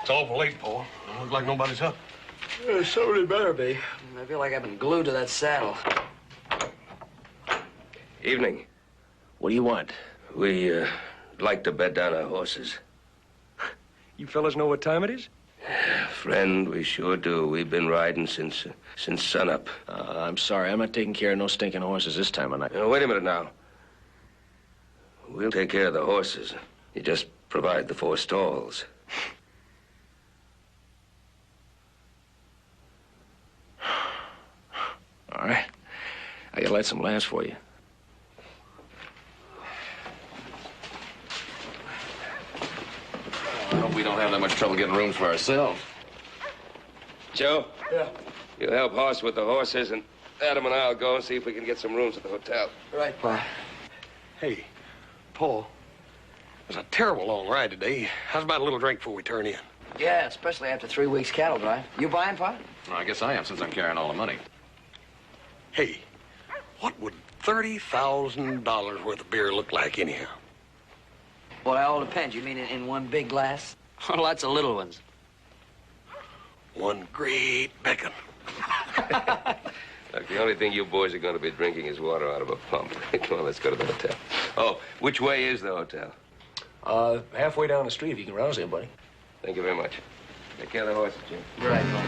It's awful late, Paul. It looks like nobody's up. Yeah, somebody better be. I feel like I've been glued to that saddle. Evening. What do you want? We, like to bed down our horses. You fellas know what time it is? Friend, we sure do. We've been riding since sunup. I'm sorry. I'm not taking care of no stinking horses this time of night. Wait a minute now. We'll take care of the horses. You just provide the 4 stalls. All right. I gotta light some lamps for you. I hope we don't have that much trouble getting rooms for ourselves. Joe? Yeah. You help Hoss with the horses, and Adam and I'll go and see if we can get some rooms at the hotel. Right, Pa. Hey, Paul, it was a terrible long ride today. How's about a little drink before we turn in? Yeah, especially after 3 weeks cattle drive. You buying, Pa? Well, I guess I am, since I'm carrying all the money. Hey, what would $30,000 worth of beer look like anyhow? Well, that all depends. You mean in one big glass? Or lots of little ones? One great beckin'. Look, the only thing you boys are going to be drinking is water out of a pump. Come on, let's go to the hotel. Oh, which way is the hotel? Halfway down the street, if you can rouse anybody. Thank you very much. Take care of the horses, Jim. Right, Pa.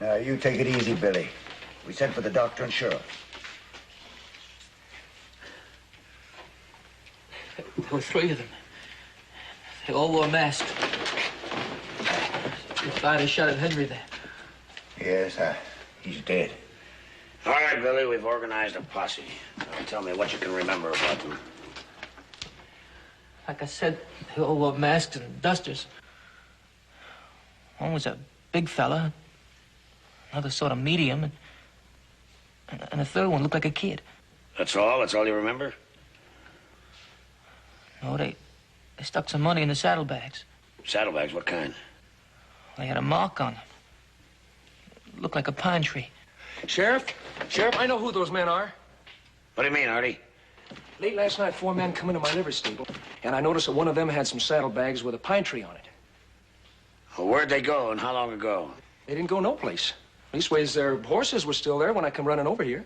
Now, you take it easy, Billy. We sent for the doctor and sheriff. There were 3 of them. They all wore masks. They fired a shot at Henry there. Yes, he's dead. All right, Billy, we've organized a posse. Now, tell me what you can remember about them. Like I said, they all wore masks and dusters. One was a big fella, another sort of medium, and a third one looked like a kid. That's all? That's all you remember? No, they stuck some money in the saddlebags. Saddlebags? What kind? They had a mark on them. Looked like a pine tree. Sheriff, I know who those men are. What do you mean, Artie? Late last night, 4 men come into my liver stable, and I noticed that one of them had some saddlebags with a pine tree on it. Well, where'd they go and how long ago? They didn't go no place. Leastways, their horses were still there when I come running over here.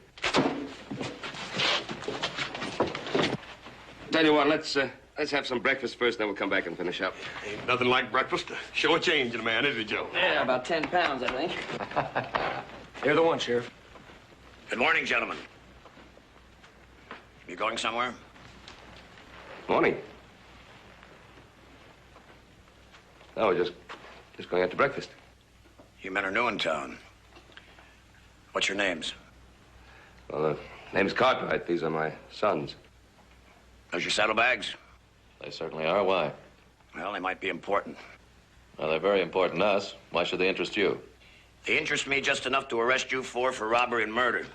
Tell you what, let's have some breakfast first, then we'll come back and finish up. Ain't nothing like breakfast to show a change in a man, is it, Joe? Yeah, about 10 pounds, I think. They're the one, Sheriff. Good morning, gentlemen. You going somewhere? Morning. No, we're just going out to breakfast. You men are new in town. What's your names? Well, name's Cartwright. These are my sons. Those your saddlebags? They certainly are. Why? Well, they might be important. Well, they're very important to us. Why should they interest you? They interest me just enough to arrest you for robbery and murder.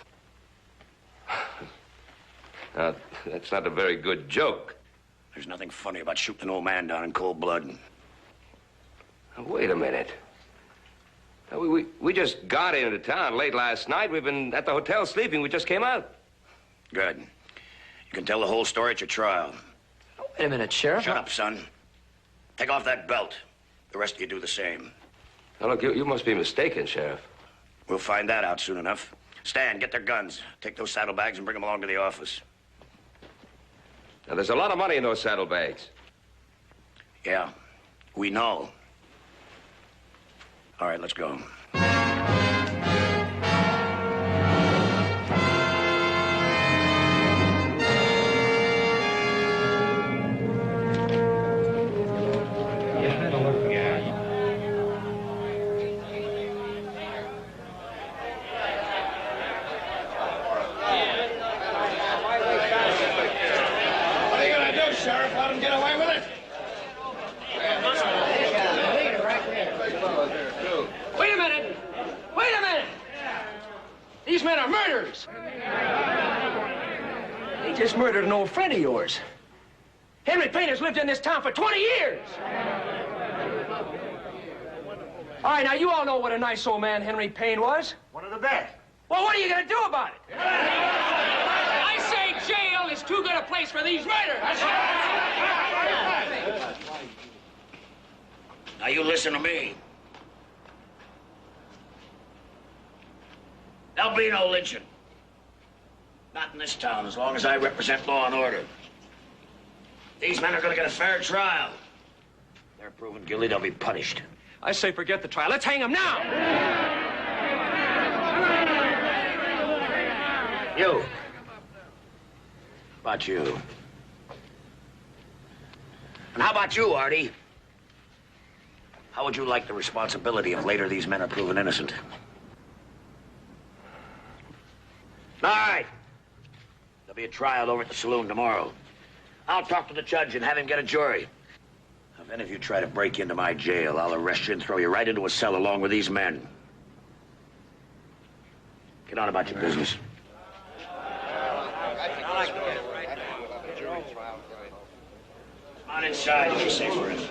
Now, that's not a very good joke. There's nothing funny about shooting an old man down in cold blood. Now, wait a minute. Now, we just got into town late last night. We've been at the hotel sleeping. We just came out. Good. You can tell the whole story at your trial. Wait a minute, Sheriff. Shut up, son. Take off that belt. The rest of you do the same. Now, look, you must be mistaken, Sheriff. We'll find that out soon enough. Stan, get their guns. Take those saddlebags and bring them along to the office. Now, there's a lot of money in those saddlebags. Yeah, we know. All right, let's go. These men are murderers. They just murdered an old friend of yours. Henry Payne has lived in this town for 20 years. All right, now you all know what a nice old man Henry Payne was. One of the best. Well, what are you going to do about it? I say jail is too good a place for these murderers. Now you listen to me. There'll be no lynching. Not in this town, as long as I represent law and order. These men are going to get a fair trial. If they're proven guilty, they'll be punished. I say forget the trial. Let's hang him now. You. How about you? And how about you, Artie? How would you like the responsibility if later these men are proven innocent? All right. There'll be a trial over at the saloon tomorrow. I'll talk to the judge and have him get a jury. If any of you try to break into my jail, I'll arrest you and throw you right into a cell along with these men. Get on about your business. Come on inside. It's safer in.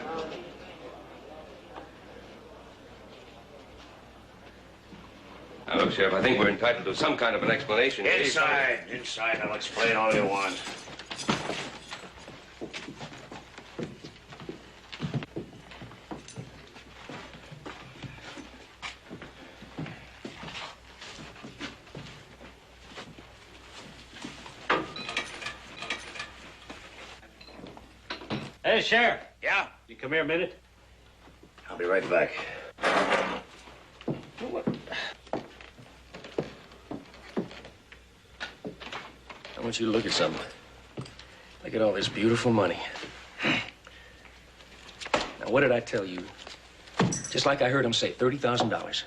Now, look, Sheriff, I think we're entitled to some kind of an explanation. Inside. Inside. I'll explain all you want. Hey, Sheriff. Yeah? You come here a minute. I'll be right back. I want you to look at something. Look at all this beautiful money. Now, what did I tell you? Just like I heard him say, $30,000.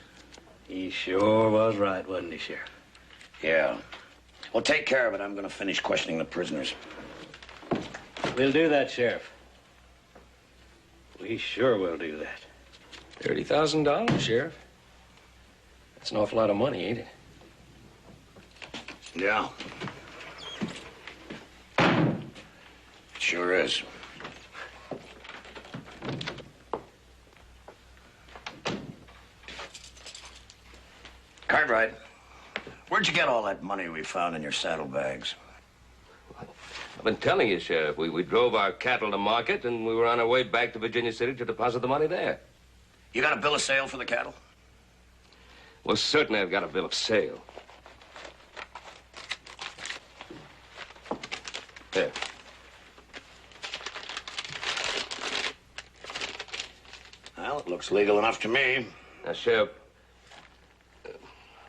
He sure was right, wasn't he, Sheriff? Yeah. Well, take care of it. I'm going to finish questioning the prisoners. We'll do that, Sheriff. We sure will do that. $30,000, Sheriff? That's an awful lot of money, ain't it? Yeah. It sure is. Cartwright, where'd you get all that money we found in your saddlebags? I've been telling you, Sheriff. We drove our cattle to market, and we were on our way back to Virginia City to deposit the money there. You got a bill of sale for the cattle? Well, certainly I've got a bill of sale. There. Well, it looks legal enough to me. Now, Sheriff,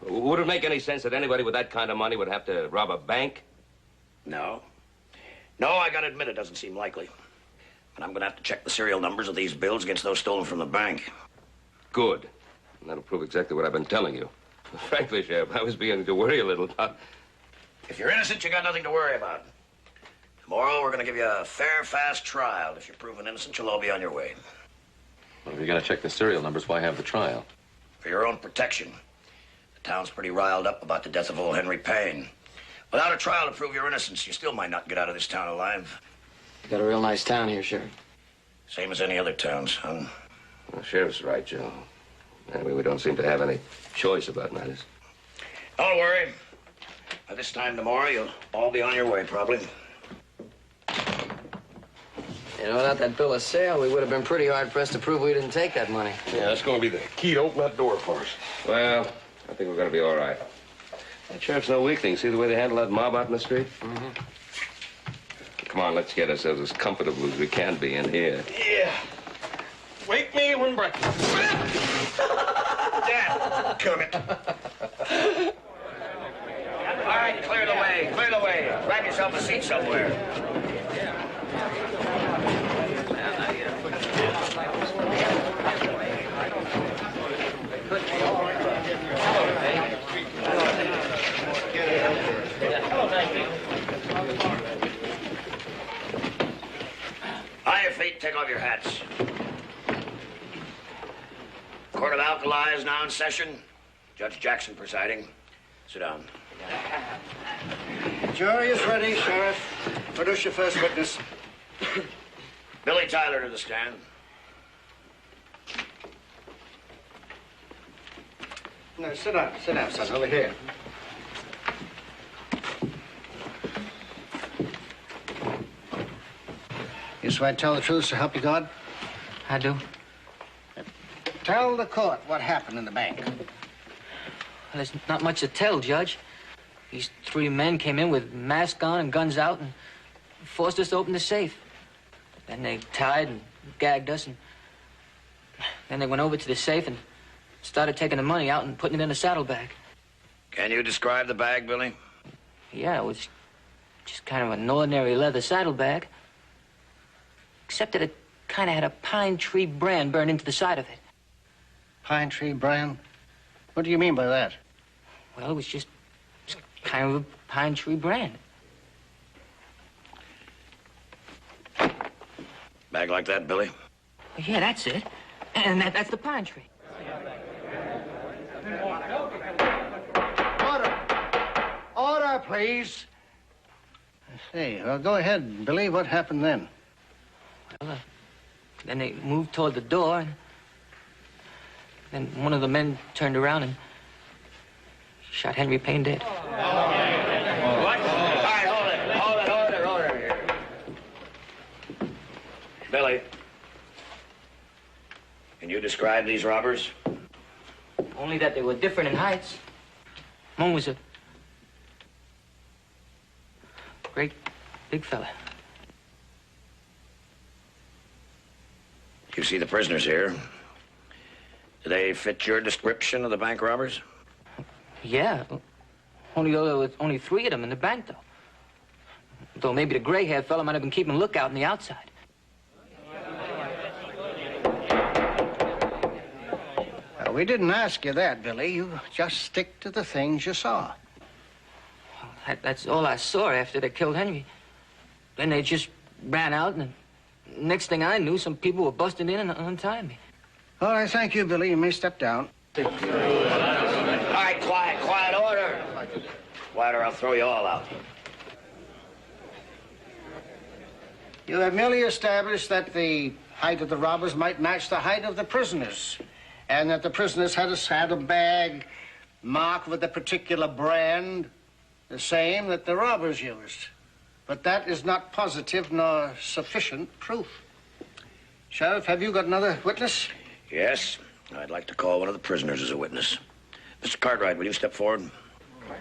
would it make any sense that anybody with that kind of money would have to rob a bank? No. No, I gotta admit it doesn't seem likely. But I'm gonna have to check the serial numbers of these bills against those stolen from the bank. Good. And that'll prove exactly what I've been telling you. Frankly, Sheriff, I was beginning to worry a little. If you're innocent, you got nothing to worry about. Tomorrow, we're gonna give you a fair, fast trial. If you're proven innocent, you'll all be on your way. Well, if you're going to check the serial numbers, why have the trial? For your own protection. The town's pretty riled up about the death of old Henry Payne. Without a trial to prove your innocence, you still might not get out of this town alive. Got a real nice town here, Sheriff. Same as any other town, son. The sheriff's right, Joe. I mean, we don't seem to have any choice about matters. Don't worry. By this time tomorrow, you'll all be on your way, probably. You know, without that bill of sale, we would have been pretty hard-pressed to prove we didn't take that money. Yeah, that's going to be the key to open that door for us. Well, I think we're going to be all right. That sheriff's no weakling. See the way they handle that mob out in the street? Mm-hmm. Come on, let's get ourselves as comfortable as we can be in here. Yeah. Wake me when breakfast. Dad, come it. All right, clear the way. Clear the way. Grab yourself a seat somewhere. On your feet, take off your hats. Court of Alkali is now in session. Judge Jackson presiding. Sit down. Jury is ready, Sheriff. Produce your first witness. Billy Tyler to the stand. No, sit down, son, over here. You swear to tell the truth, so help you God? I do. Tell the court what happened in the bank. Well, there's not much to tell, Judge. These three men came in with masks on and guns out and forced us to open the safe. Then they tied and gagged us, and then they went over to the safe and started taking the money out and putting it in a saddlebag. Can you describe the bag, Billy? Yeah, it was just kind of an ordinary leather saddlebag, except that it kind of had a pine tree brand burned into the side of it. Pine tree brand? What do you mean by that? Well, it was just kind of a pine tree brand. Bag like that, Billy? Yeah, that's it. And that's the pine tree. Order! Order, please. Hey, well, go ahead, Billy. What happened then? Well, then they moved toward the door, and then one of the men turned around and shot Henry Payne dead. What? All right, hold it. Order here. Billy, can you describe these robbers? Only that they were different in heights. One was a great big fella. You see the prisoners here. Do they fit your description of the bank robbers? Yeah. Only though there was only three of them in the bank, though. Though maybe the gray-haired fella might have been keeping lookout on the outside. We didn't ask you that, Billy. You just stick to the things you saw. That's all I saw after they killed Henry. Then they just ran out, and next thing I knew, some people were busting in and untying me. All right, thank you, Billy. You may step down. All right, quiet, order. Quiet or I'll throw you all out. You have merely established that the height of the robbers might match the height of the prisoners, and that the prisoners had a saddlebag marked with a particular brand, the same that the robbers used. But that is not positive nor sufficient proof. Sheriff, have you got another witness? Yes, I'd like to call one of the prisoners as a witness. Mr. Cartwright, will you step forward? Now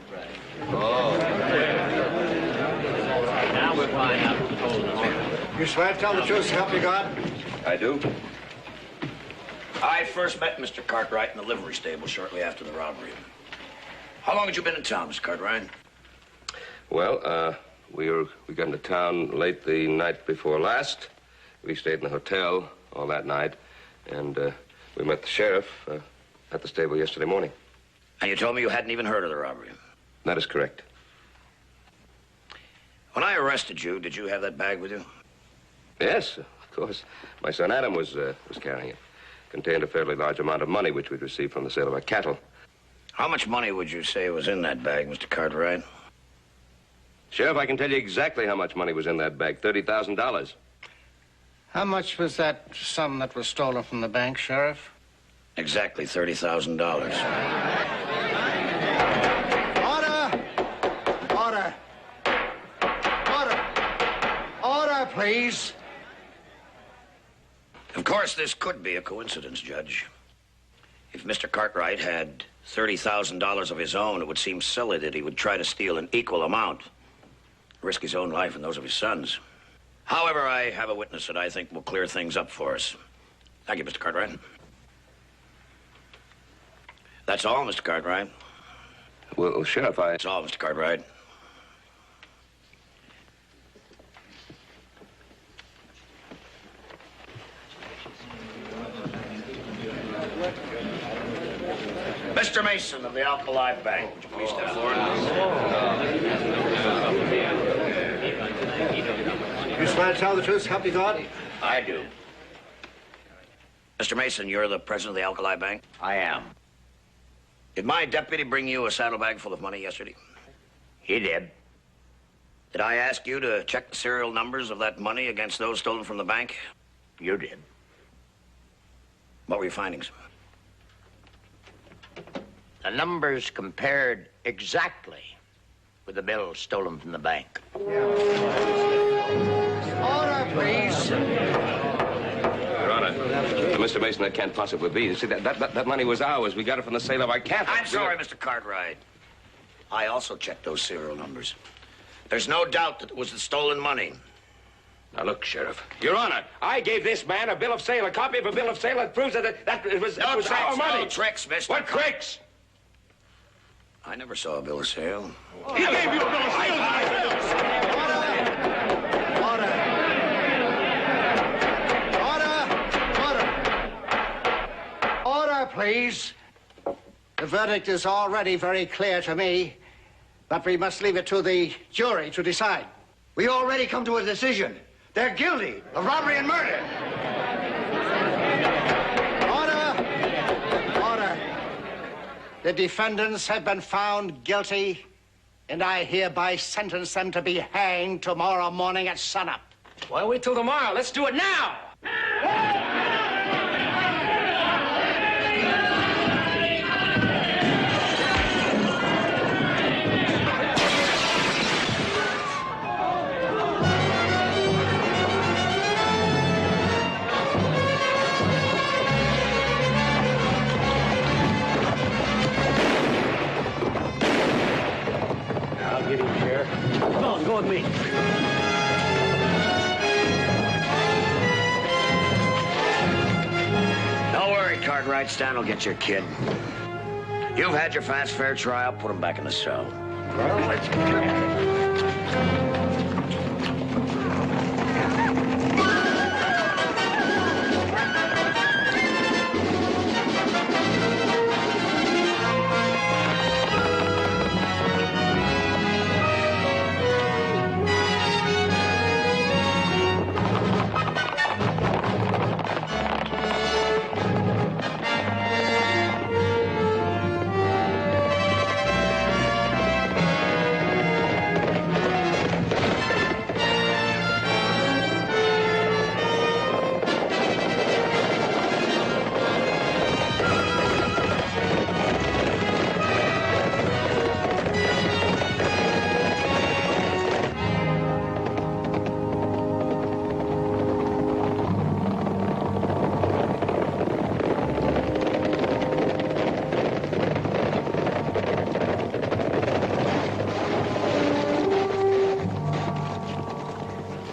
we're flying out of the cold. You swear to tell the truth, so help you God? I do. I first met Mr. Cartwright in the livery stable shortly after the robbery. How long had you been in town, Mr. Cartwright? Well, we got into town late the night before last. We stayed in the hotel all that night, and we met the sheriff at the stable yesterday morning. And you told me you hadn't even heard of the robbery. That is correct. When I arrested you, did you have that bag with you? Yes, of course. My son Adam was carrying it. Contained a fairly large amount of money which we'd received from the sale of our cattle. How much money would you say was in that bag, Mr. Cartwright? Sheriff, I can tell you exactly how much money was in that bag. $30,000. How much was that sum that was stolen from the bank, Sheriff? Exactly $30,000. Order! Order! Order! Order, please! Of course, this could be a coincidence, Judge. If Mr. Cartwright had $30,000 of his own, it would seem silly that he would try to steal an equal amount, risk his own life and those of his sons. However, I have a witness that I think will clear things up for us. Thank you, Mr. Cartwright. That's all, Mr. Cartwright. Well, Sheriff, That's all, Mr. Cartwright. Mr. Mason of the Alkali Bank, would you please step forward? You swear to tell the truth, help you God? I do. Mr. Mason, you're the president of the Alkali Bank? I am. Did my deputy bring you a saddlebag full of money yesterday? He did. Did I ask you to check the serial numbers of that money against those stolen from the bank? You did. What were your findings? The numbers compared exactly with the bills stolen from the bank. Order, please. Your Honor, Mr. Mason, that can't possibly be. You see, that money was ours. We got it from the sale of our cattle. I'm sorry, Mr. Cartwright. I also checked those serial numbers. There's no doubt that it was the stolen money. Now, look, Sheriff. Your Honor, I gave this man a bill of sale, a copy of a bill of sale that proves that it was No tricks, our money. no tricks, Mr. What tricks? I never saw a bill of sale. He gave you a bill of sale. Order! Order! Order, please. The verdict is already very clear to me, but we must leave it to the jury to decide. We already come to a decision. They're guilty of robbery and murder. Order! Order! The defendants have been found guilty, and I hereby sentence them to be hanged tomorrow morning at sunup. Why wait till tomorrow? Let's do it now! I'll get him, Sheriff. Come on, go with me. Don't worry, Cartwright. Stan will get your kid. You've had your fast fair trial. Put him back in the cell. Well, let's get it.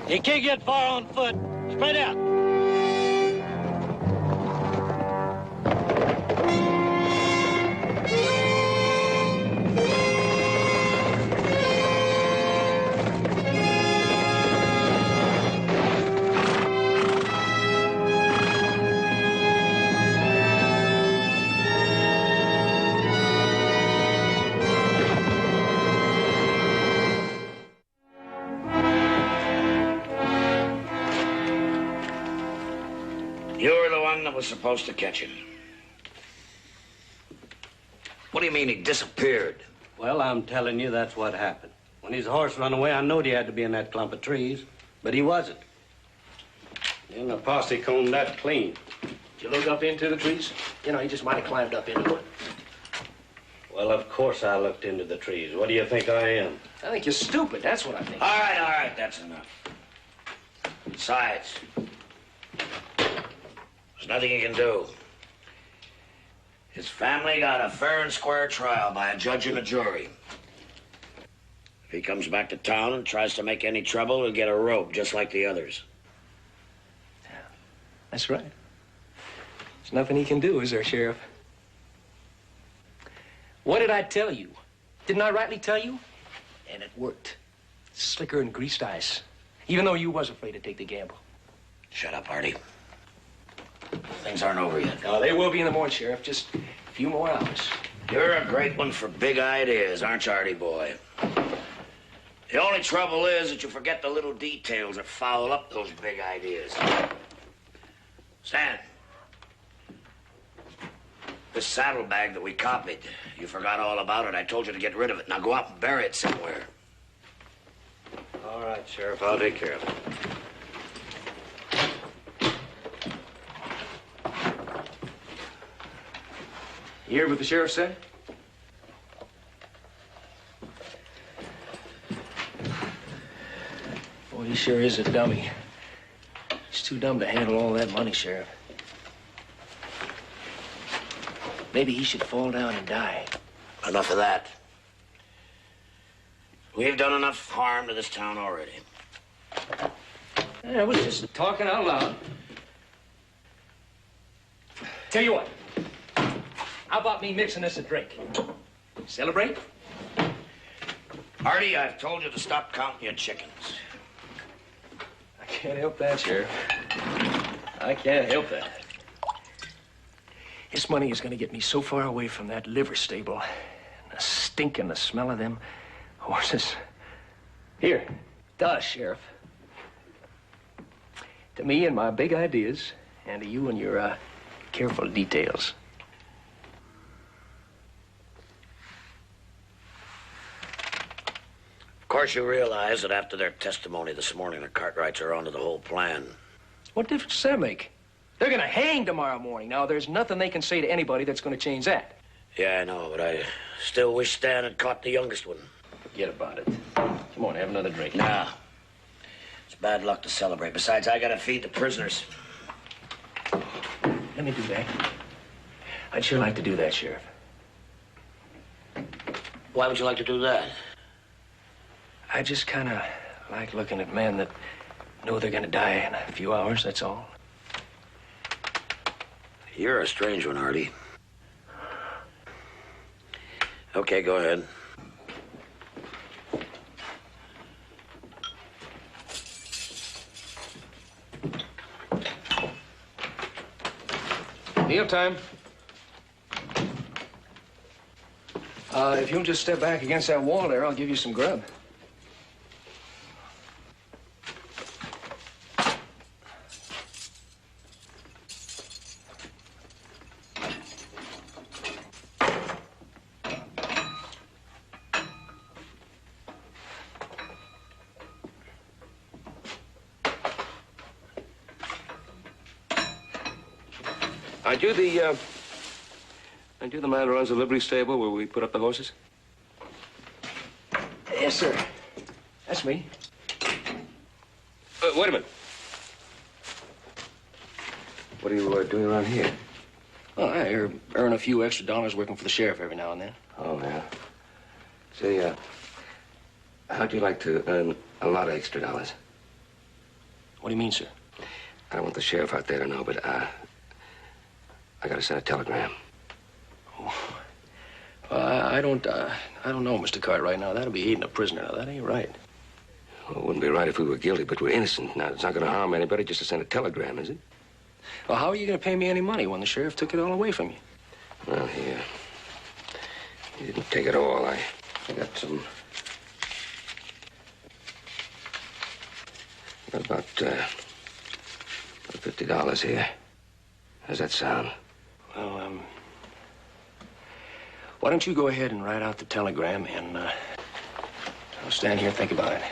You can't get far on foot. Spread out. You were the one that was supposed to catch him. What do you mean he disappeared? Well, I'm telling you, that's what happened. When his horse run away, I knowed he had to be in that clump of trees, but he wasn't. Then the posse combed that clean. Did you look up into the trees? You know, he just might have climbed up into it. Well, of course I looked into the trees. What do you think I am? I think you're stupid. That's what I think. All right, that's enough. Besides, there's nothing he can do. His family got a fair and square trial by a judge and a jury. If he comes back to town and tries to make any trouble, he'll get a rope just like the others. That's right. There's nothing he can do, is there, Sheriff? What did I tell you? Didn't I rightly tell you? And it worked. Slicker than greased ice. Even though you was afraid to take the gamble. Shut up, Artie. Things aren't over yet. No, they will be in the morning, Sheriff. Just a few more hours. You're a great one for big ideas, aren't you, Artie boy? The only trouble is that you forget the little details that foul up those big ideas. Stan. This saddlebag that we copied, you forgot all about it. I told you to get rid of it. Now go out and bury it somewhere. All right, Sheriff, I'll take care of it. You hear what the sheriff said? Boy, he sure is a dummy. He's too dumb to handle all that money, Sheriff. Maybe he should fall down and die. Enough of that. We've done enough harm to this town already. I was just talking out loud. Tell you what. How about me mixing us a drink? Celebrate? Artie, I've told you to stop counting your chickens. I can't help that, Sheriff. I can't help that. This money is going to get me so far away from that liver stable. And the stink and the smell of them horses. Here, to us, Sheriff. To me and my big ideas, and to you and your, careful details. Of course, you realize that after their testimony this morning, the Cartwrights are onto the whole plan. What difference does that make? They're going to hang tomorrow morning. Now, there's nothing they can say to anybody that's going to change that. Yeah, I know, but I still wish Stan had caught the youngest one. Forget about it. Come on, have another drink. Nah. It's bad luck to celebrate. Besides, I gotta feed the prisoners. Let me do that. I'd sure like to do that, Sheriff. Why would you like to do that? I just kind of like looking at men that know they're going to die in a few hours, that's all. You're a strange one, Artie. Okay, go ahead. Mealtime. If you'll just step back against that wall there, I'll give you some grub. Aren't you the man who runs the livery stable where we put up the horses? Yes, sir. That's me. Wait a minute. What are you doing around here? Well, I earn a few extra dollars working for the sheriff every now and then. Oh, yeah. Say, how'd you like to earn a lot of extra dollars? What do you mean, sir? I don't want the sheriff out there to know, but, I gotta send a telegram. Oh. I don't know, Mr. Cartwright. Now, that'll be aiding a prisoner. Now, that ain't right. Well, it wouldn't be right if we were guilty, but we're innocent. Now, it's not gonna harm anybody just to send a telegram, is it? Well, how are you gonna pay me any money when the sheriff took it all away from you? Well, he didn't take it all. I got some... About $50 here. How's that sound? Well, why don't you go ahead and write out the telegram, and I'll stand here and think about it.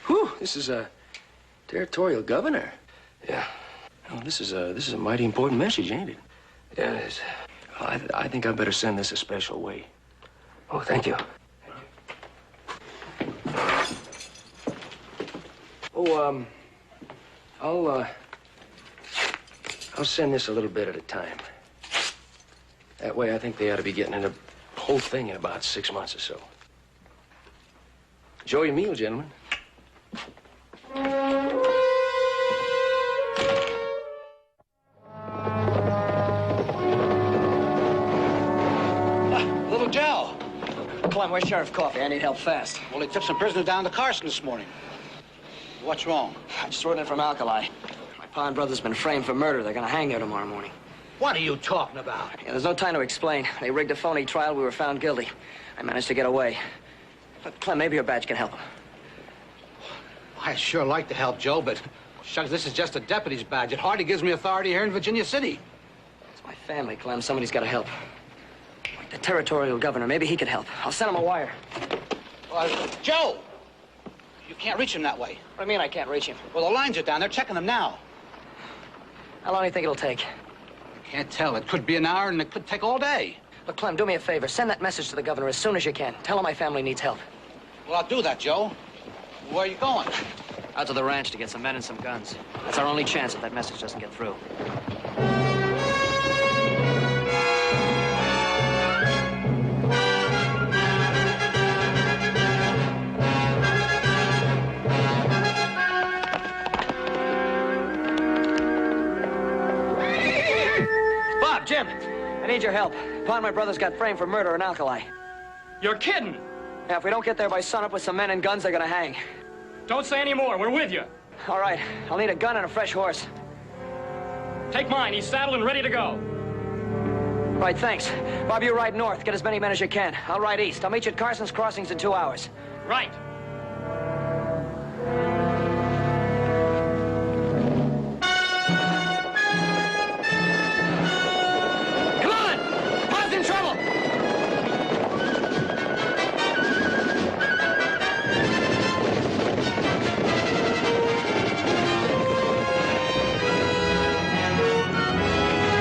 Whew, this is a territorial governor. Yeah. Oh, this is a mighty important message, ain't it? Yeah, it is. Well, I think I better send this a special way. Oh, thank you. Oh, I'll send this a little bit at a time. That way, I think they ought to be getting in the whole thing in about 6 months or so. Enjoy your meal, gentlemen. Little Joe. Clem, where's Sheriff Coffee? I need help fast. Well, he took some prisoners down to Carson this morning. What's wrong? I just rode in from Alkali. My pa and brother's been framed for murder. They're gonna hang there tomorrow morning. What are you talking about? Yeah, there's no time to explain. They rigged a phony trial. We were found guilty. I managed to get away. But Clem, maybe your badge can help him. I'd sure like to help Joe, but shucks, this is just a deputy's badge. It hardly gives me authority here in Virginia City. It's my family, Clem. Somebody's got to help. Like the territorial governor. Maybe he could help. I'll send him a wire. Joe! You can't reach him that way. What do you mean I can't reach him? Well, the lines are down. They're checking them now. How long do you think it'll take? Can't tell. It could be an hour, and it could take all day. Look, Clem, do me a favor. Send that message to the governor as soon as you can. Tell him my family needs help. Well, I'll do that, Joe. Where are you going? Out to the ranch to get some men and some guns. That's our only chance if that message doesn't get through. Bob, Jim, I need your help. Pa and my brother's got framed for murder in Alkali. You're kidding. Yeah, if we don't get there by sunup with some men and guns, they're gonna hang. Don't say any more. We're with you. All right. I'll need a gun and a fresh horse. Take mine. He's saddled and ready to go. Right, thanks. Bob, you ride north. Get as many men as you can. I'll ride east. I'll meet you at Carson's Crossings in 2 hours. Right. Come on! Bob's in trouble!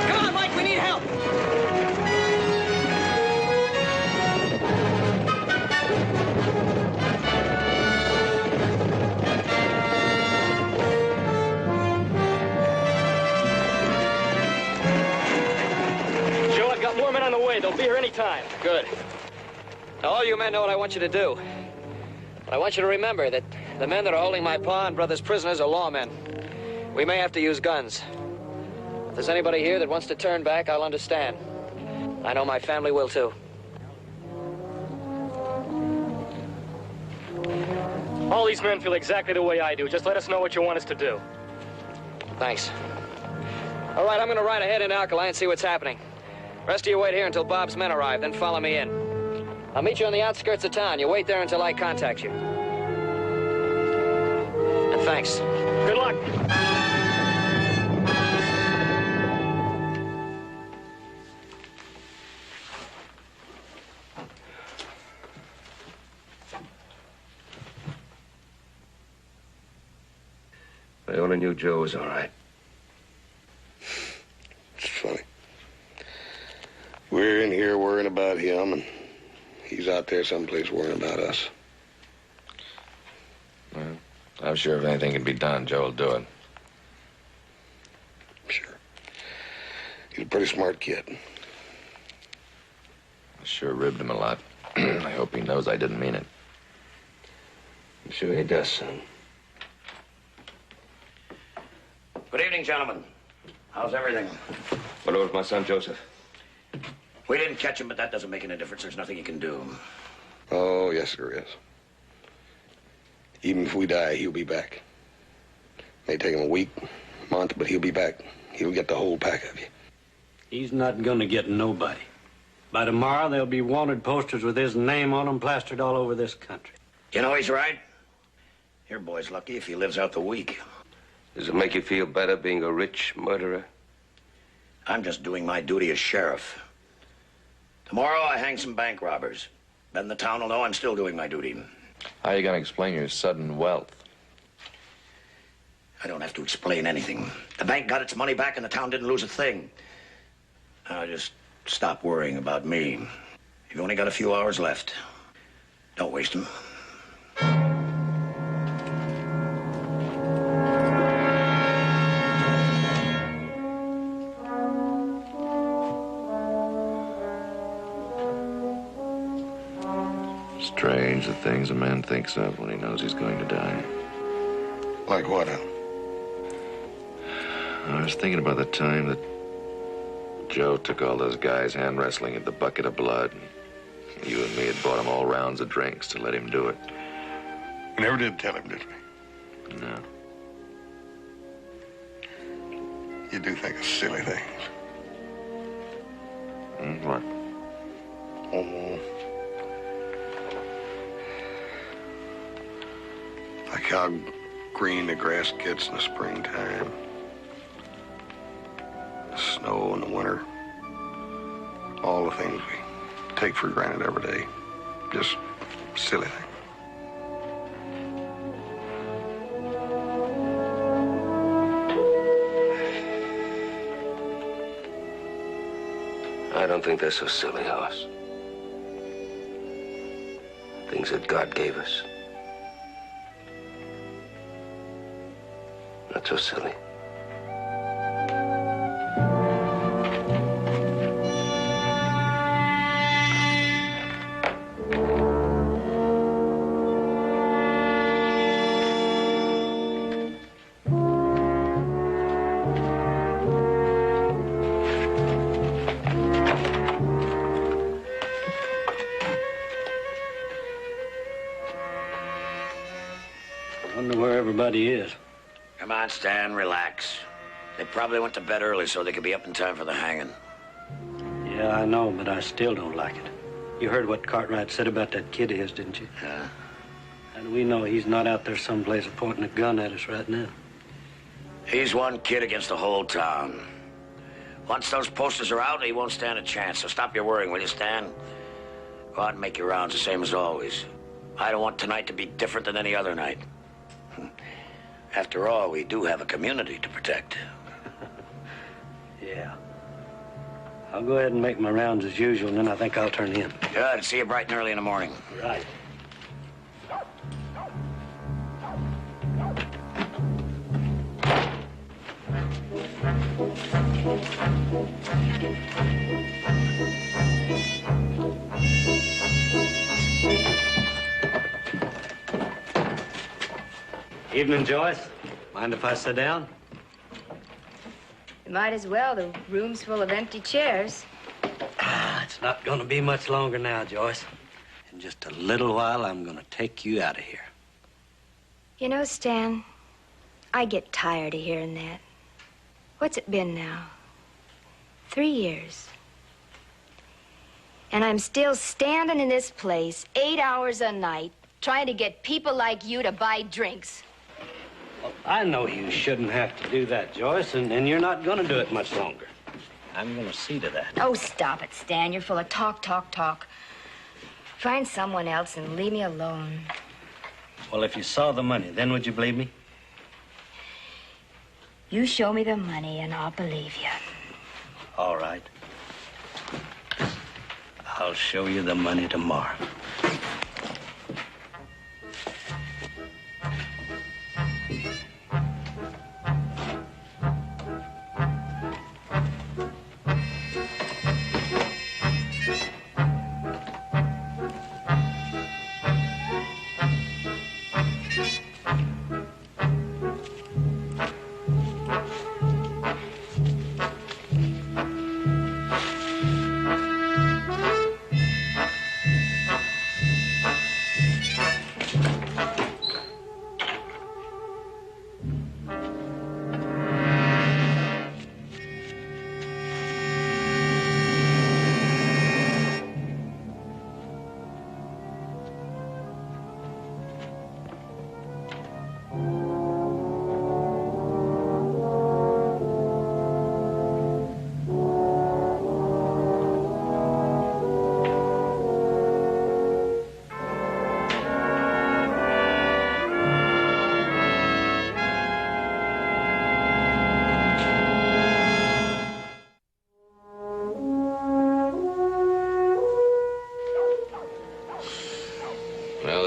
Come on, Mike, we need help! Joe, I've got more men on the way. They'll be here any time. Good. Now, all you men know what I want you to do. But I want you to remember that the men that are holding my pa and brother's prisoners are lawmen. We may have to use guns. If there's anybody here that wants to turn back, I'll understand. I know my family will, too. All these men feel exactly the way I do. Just let us know what you want us to do. Thanks. All right, I'm going to ride ahead in Alkali and see what's happening. Rest of you wait here until Bob's men arrive, then follow me in. I'll meet you on the outskirts of town. You wait there until I contact you. And thanks. Good luck. I only knew Joe was all right. It's funny. We're in here worrying about him, and he's out there someplace worrying about us. Well, I'm sure if anything can be done, Joe will do it. Sure. He's a pretty smart kid. I sure ribbed him a lot. I hope he knows I didn't mean it. I'm sure he does, son. Good evening, gentlemen. How's everything? What about my son, Joseph? We didn't catch him, but that doesn't make any difference. There's nothing you can do. Oh, yes, there is. Even if we die, he'll be back. May take him a week, month, but he'll be back. He'll get the whole pack of you. He's not gonna get nobody. By tomorrow, there'll be wanted posters with his name on them plastered all over this country. You know he's right. Your boy's lucky if he lives out the week. Does it make you feel better being a rich murderer? I'm just doing my duty as sheriff. Tomorrow I hang some bank robbers. Then the town will know I'm still doing my duty. How are you going to explain your sudden wealth? I don't have to explain anything. The bank got its money back and the town didn't lose a thing. Now just stop worrying about me. You've only got a few hours left. Don't waste them. Strange the things a man thinks of when he knows he's going to die. Like what, Al? I was thinking about the time that Joe took all those guys hand wrestling at the Bucket of Blood. And you and me had bought him all rounds of drinks to let him do it. We never did tell him, did we? No. You do think of silly things. What? Oh. Like how green the grass gets in the springtime. The snow in the winter. All the things we take for granted every day. Just silly things. I don't think they're so silly, Hoss. Things that God gave us. Not so silly. I wonder where everybody is. Come on, Stan, relax. They probably went to bed early so they could be up in time for the hanging. Yeah, I know, but I still don't like it. You heard what Cartwright said about that kid of his, didn't you? Yeah. How do we know he's not out there someplace pointing a gun at us right now? He's one kid against the whole town. Once those posters are out, he won't stand a chance. So stop your worrying, will you, Stan? Go out and make your rounds the same as always. I don't want tonight to be different than any other night. After all, we do have a community to protect. Yeah. I'll go ahead and make my rounds as usual, and then I think I'll turn in. Good. See you bright and early in the morning. Right. Evening, Joyce. Mind if I sit down? You might as well. The room's full of empty chairs. It's not going to be much longer now, Joyce. In just a little while, I'm going to take you out of here. You know, Stan, I get tired of hearing that. What's it been now? 3 years. And I'm still standing in this place 8 hours a night trying to get people like you to buy drinks. Well, I know you shouldn't have to do that, Joyce, and you're not going to do it much longer. I'm going to see to that. Oh, stop it, Stan. You're full of talk, talk, talk. Find someone else and leave me alone. Well, if you saw the money, then would you believe me? You show me the money and I'll believe you. All right. I'll show you the money tomorrow.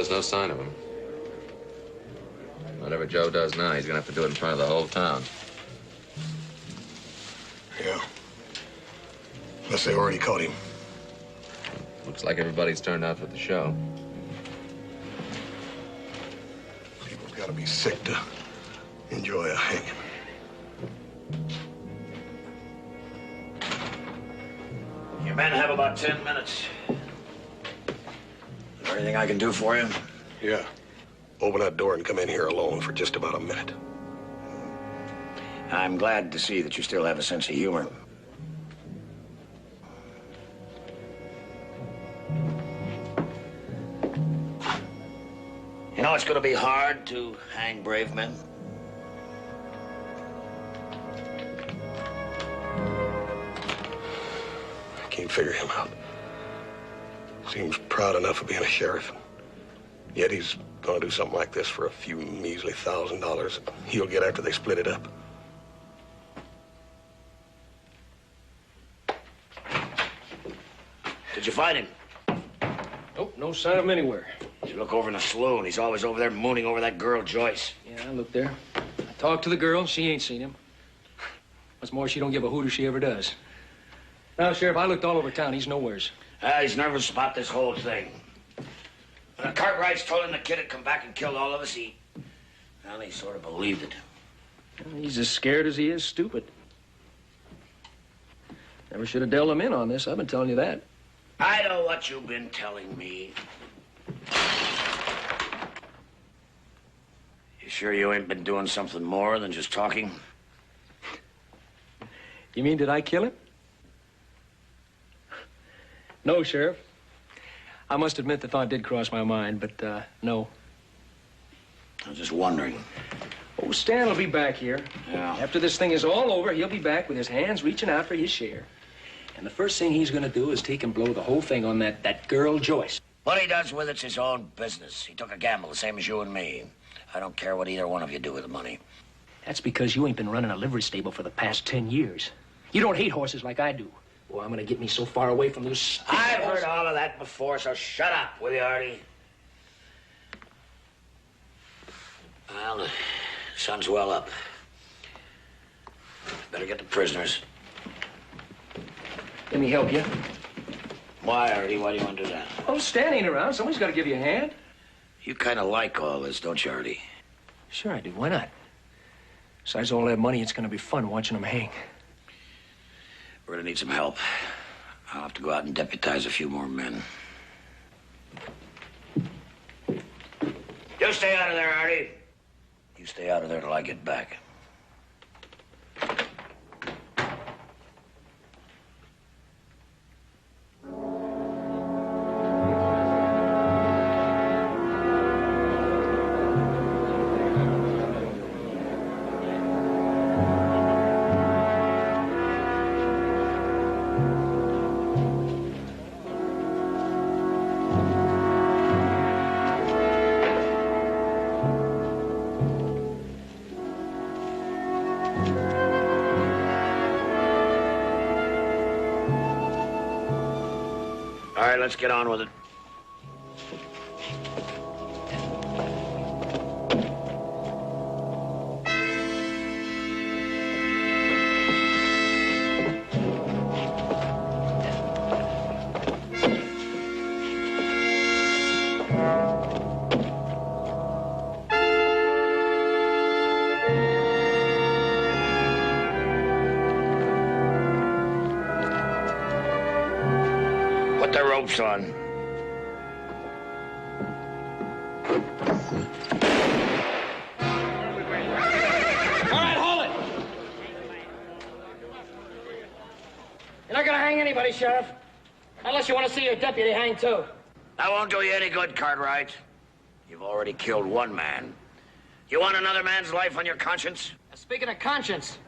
there's no sign of him. Whatever Joe does now, he's gonna have to do it in front of the whole town. Yeah. Unless they already caught him. Looks like everybody's turned out for the show. People's got to be sick to enjoy a hanging. Your men have about 10 minutes. Is there anything I can do for you? Yeah. Open that door and come in here alone for just about a minute. I'm glad to see that you still have a sense of humor. You know, it's going to be hard to hang brave men. I can't figure him out. Seems proud enough of being a sheriff. Yet he's gonna do something like this for a few measly $1,000 he'll get after they split it up. Did you find him? Nope, no sign of him anywhere. Did you look over in the saloon? He's always over there mooning over that girl, Joyce. Yeah, I looked there. I talked to the girl, and she ain't seen him. What's more, she don't give a hoot if she ever does. Now, Sheriff, I looked all over town. He's nowheres. He's nervous about this whole thing. When the Cartwrights told him the kid had come back and killed all of us, he sort of believed it. He's as scared as he is stupid. Never should have dealt him in on this. I've been telling you that. I know what you've been telling me. You sure you ain't been doing something more than just talking? You mean, did I kill him? No, Sheriff. I must admit the thought did cross my mind, but, no. I was just wondering. Oh, Stan will be back here. Yeah. After this thing is all over, he'll be back with his hands reaching out for his share. And the first thing he's gonna do is take and blow the whole thing on that girl, Joyce. What he does with it's his own business. He took a gamble, the same as you and me. I don't care what either one of you do with the money. That's because you ain't been running a livery stable for the past 10 years. You don't hate horses like I do. Well, I'm gonna get me so far away from those... I've heard all of that before, so shut up, will you, Artie? Well, the sun's well up. Better get the prisoners. Let me help you. Why, Artie? Why do you want to do that? Oh, Stan ain't around. Somebody's got to give you a hand. You kind of like all this, don't you, Artie? Sure I do. Why not? Besides all that money, it's going to be fun watching them hang. We're going to need some help. I'll have to go out and deputize a few more men. You stay out of there, Artie. You stay out of there till I get back. All right, let's get on with it. Put the ropes on. All right, hold it. You're not going to hang anybody, Sheriff. Unless you want to see your deputy hang, too. That won't do you any good, Cartwright. You've already killed one man. You want another man's life on your conscience? Speaking of conscience,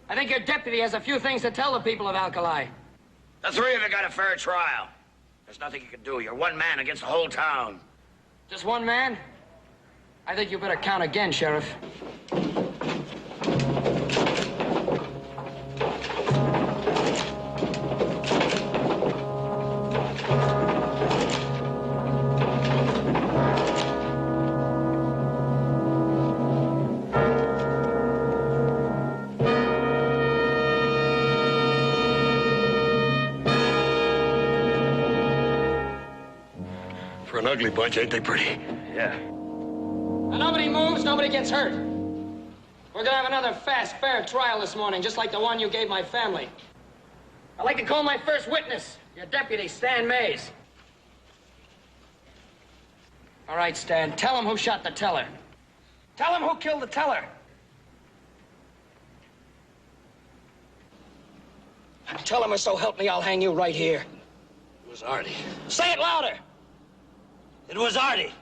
I think your deputy has a few things to tell the people of Alkali. The three of you got a fair trial. There's nothing you can do. You're one man against the whole town. Just one man? I think you better count again, Sheriff. For an ugly bunch, ain't they pretty? Yeah. Now, nobody moves, nobody gets hurt. We're gonna have another fast, fair trial this morning, just like the one you gave my family. I'd like to call my first witness, your deputy, Stan Mays. All right, Stan, tell him who shot the teller. Tell him who killed the teller. Tell him, or so help me, I'll hang you right here. It was Artie. Say it louder. It was Artie.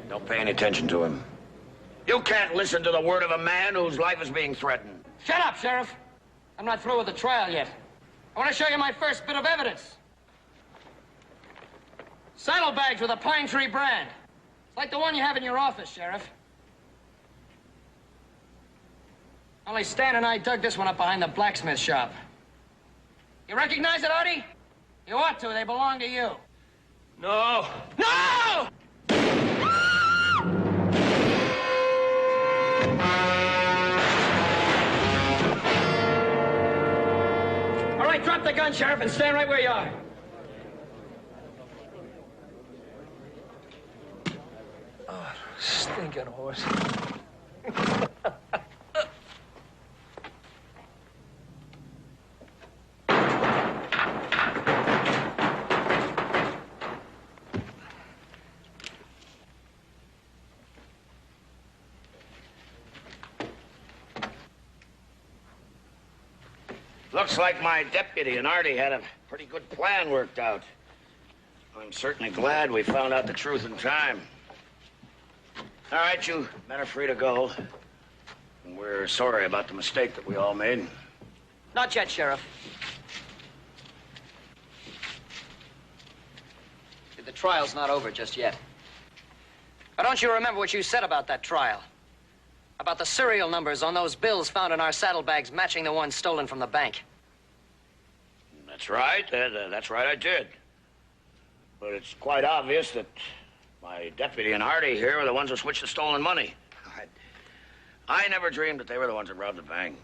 Don't pay any attention to him. You can't listen to the word of a man whose life is being threatened. Shut up, Sheriff. I'm not through with the trial yet. I want to show you my first bit of evidence. Saddlebags with a pine tree brand. It's like the one you have in your office, Sheriff. Only Stan and I dug this one up behind the blacksmith shop. You recognize it, Artie? You ought to. They belong to you. No. No! All right, drop the gun, Sheriff, and stand right where you are. Oh, stinking horse. Looks like my deputy and Artie had a pretty good plan worked out. I'm certainly glad we found out the truth in time. All right, you men are free to go. And we're sorry about the mistake that we all made. Not yet, Sheriff. The trial's not over just yet. Now, don't you remember what you said about that trial? About the serial numbers on those bills found in our saddlebags matching the ones stolen from the bank. That's right. That's right, I did. But it's quite obvious that my deputy and Artie here were the ones who switched the stolen money. I never dreamed that they were the ones that robbed the bank.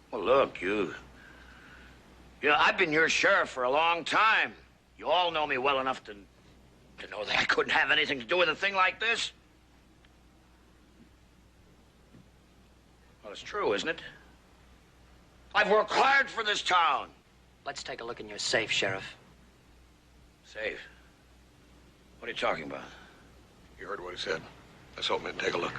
Well, look, you know, I've been your sheriff for a long time. You all know me well enough to know that I couldn't have anything to do with a thing like this. Well, it's true, isn't it? I've worked hard for this town. Let's take a look in your safe, Sheriff. Safe? What are you talking about? You heard what he said. Let's open it and take a look.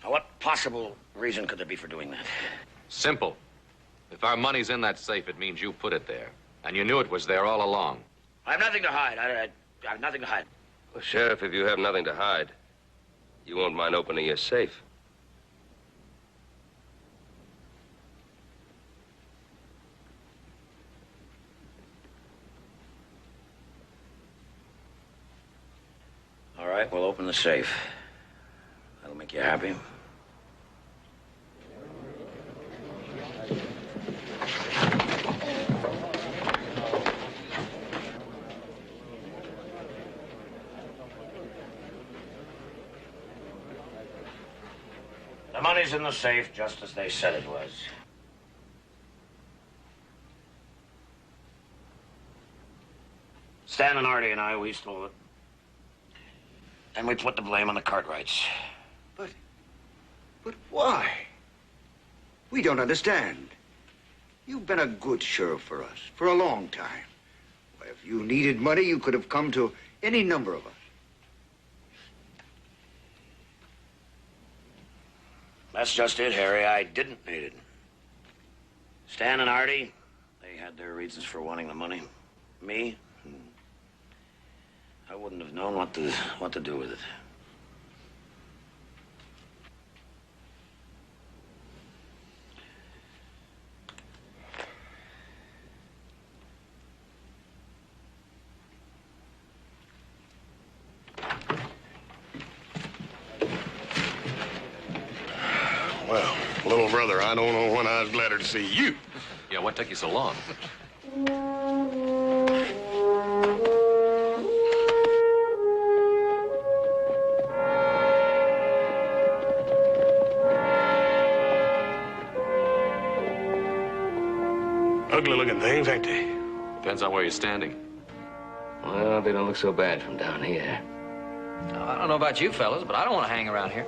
Now, what possible reason could there be for doing that? Simple. If our money's in that safe, it means you put it there. And you knew it was there all along. I have nothing to hide. I have nothing to hide. Well, Sheriff, if you have nothing to hide, you won't mind opening your safe. All right, we'll open the safe. That'll make you happy. The money's in the safe, just as they said it was. Stan and Artie and I, we stole it. And we put the blame on the Cartwrights. But why? We don't understand. You've been a good sheriff for us for a long time. Why, if you needed money, you could have come to any number of us. That's just it, Harry. I didn't need it. Stan and Artie, they had their reasons for wanting the money. Me, I wouldn't have known what to do with it. Well, a little brother, I don't know when I was gladder to see you. Yeah, what took you so long? Ugly-looking things, ain't they? Depends on where you're standing. Well, they don't look so bad from down here. I don't know about you fellas, but I don't want to hang around here.